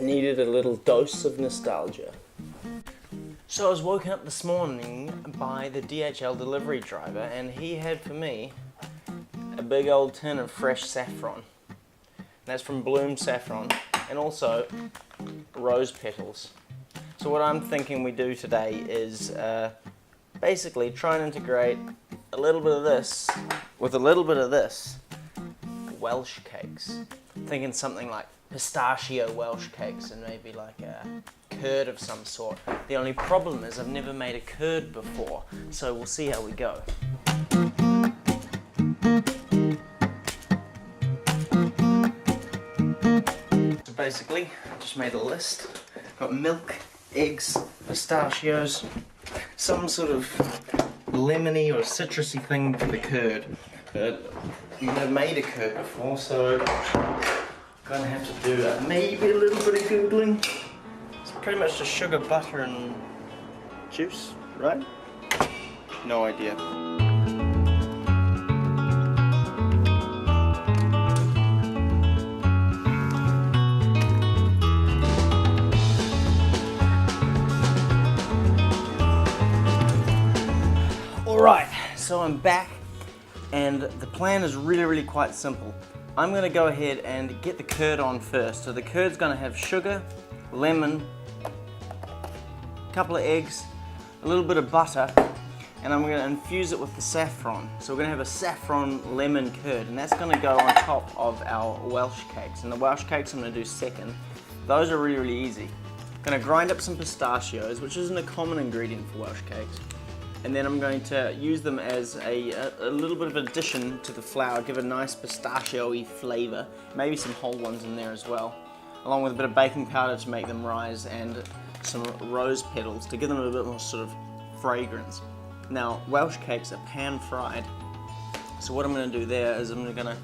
needed a little dose of nostalgia. So I was woken up this morning by the DHL delivery driver, and he had for me a big old tin of fresh saffron. That's from Bloom Saffron, and also rose petals. So what I'm thinking we do today is basically try and integrate a little bit of this with a little bit of this. Welsh cakes. I'm thinking something like pistachio Welsh cakes and maybe like a curd of some sort. The only problem is I've never made a curd before, so we'll see how we go. So basically, I just made a list. Got milk, eggs, pistachios, some sort of lemony or citrusy thing for the curd. But I've never made a curd before, so I'm gonna have to do maybe a little bit of Googling. It's pretty much just sugar, butter and juice, right? No idea. Alright, so I'm back, and the plan is really quite simple. I'm going to go ahead and get the curd on first. So the curd's going to have sugar, lemon, a couple of eggs, a little bit of butter, and I'm going to infuse it with the saffron. So we're going to have a saffron lemon curd, and that's going to go on top of our Welsh cakes. And the Welsh cakes I'm going to do second. Those are really easy. I'm going to grind up some pistachios, which isn't a common ingredient for Welsh cakes. And then I'm going to use them as a little bit of addition to the flour, give a nice pistachio-y flavour, maybe some whole ones in there as well, along with a bit of baking powder to make them rise and some rose petals to give them a bit more sort of fragrance. Now, Welsh cakes are pan-fried, so what I'm going to do there is I'm going to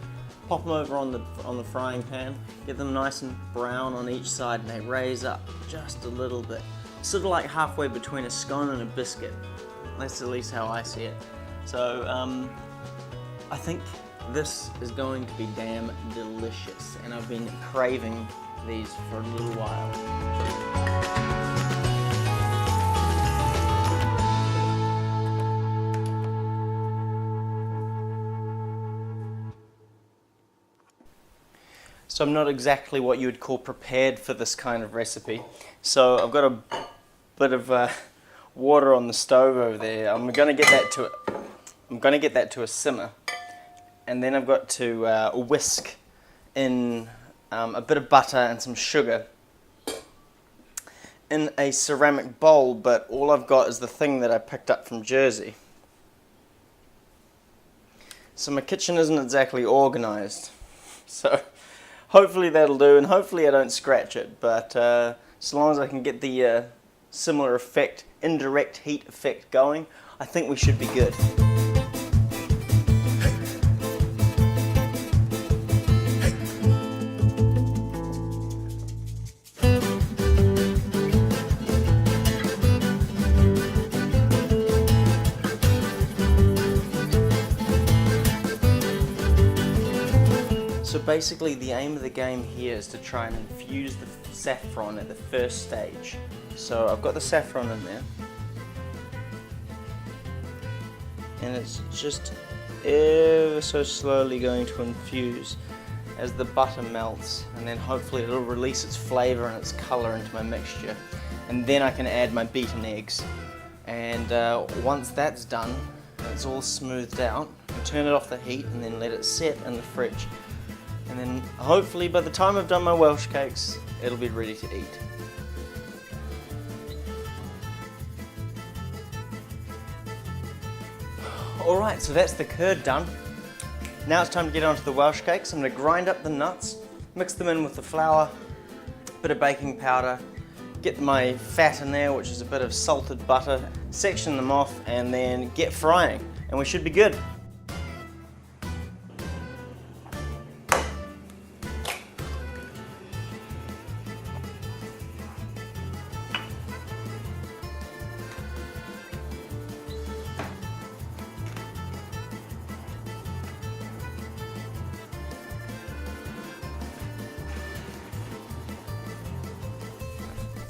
pop them over on the frying pan, get them nice and brown on each side, and they raise up just a little bit, sort of like halfway between a scone and a biscuit. That's at least how I see it. So I think this is going to be damn delicious, and I've been craving these for a little while. So I'm not exactly what you would call prepared for this kind of recipe. So I've got a bit of water on the stove over there. I'm going to get that to a simmer, and then I've got to whisk in a bit of butter and some sugar in a ceramic bowl, but all I've got is the thing that I picked up from Jersey. So my kitchen isn't exactly organized, so hopefully that'll do, and hopefully I don't scratch it, but so long as I can get the similar effect, indirect heat effect going, I think we should be good. So basically the aim of the game here is to try and infuse the saffron at the first stage. So I've got the saffron in there, and it's just ever so slowly going to infuse as the butter melts, and then hopefully it'll release its flavour and its colour into my mixture, and then I can add my beaten eggs. And once that's done, it's all smoothed out, I turn it off the heat and then let it set in the fridge, and then hopefully by the time I've done my Welsh cakes, it'll be ready to eat. Alright, so that's the curd done. Now it's time to get onto the Welsh cakes. I'm going to grind up the nuts, mix them in with the flour, a bit of baking powder, get my fat in there, which is a bit of salted butter, section them off, and then get frying, and we should be good.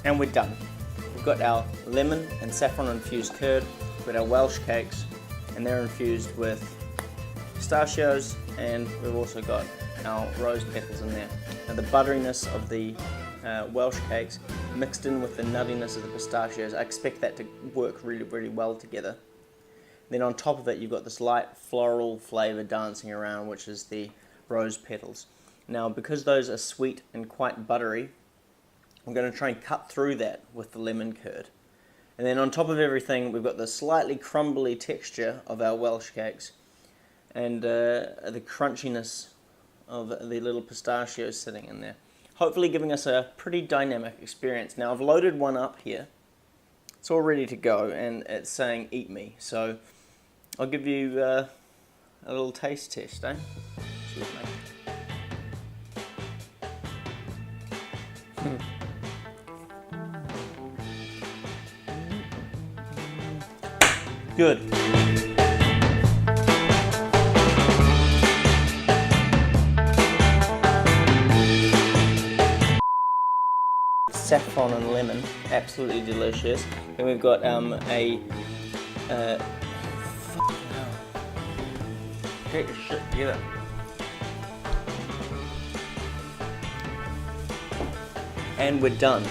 And we're done. We've got our lemon and saffron infused curd, we've got our Welsh cakes, and they're infused with pistachios, and we've also got our rose petals in there. Now the butteriness of the Welsh cakes mixed in with the nuttiness of the pistachios, I expect that to work really, really well together. Then on top of it you've got this light floral flavour dancing around, which is the rose petals. Now because those are sweet and quite buttery, I'm going to try and cut through that with the lemon curd. And then on top of everything we've got the slightly crumbly texture of our Welsh cakes and the crunchiness of the little pistachios sitting in there. Hopefully giving us a pretty dynamic experience. Now I've loaded one up here. It's all ready to go and it's saying eat me. So I'll give you a little taste test, eh? Cheers, mate. Good. Saffron and lemon, absolutely delicious. Then we've got get your shit together. And we're done.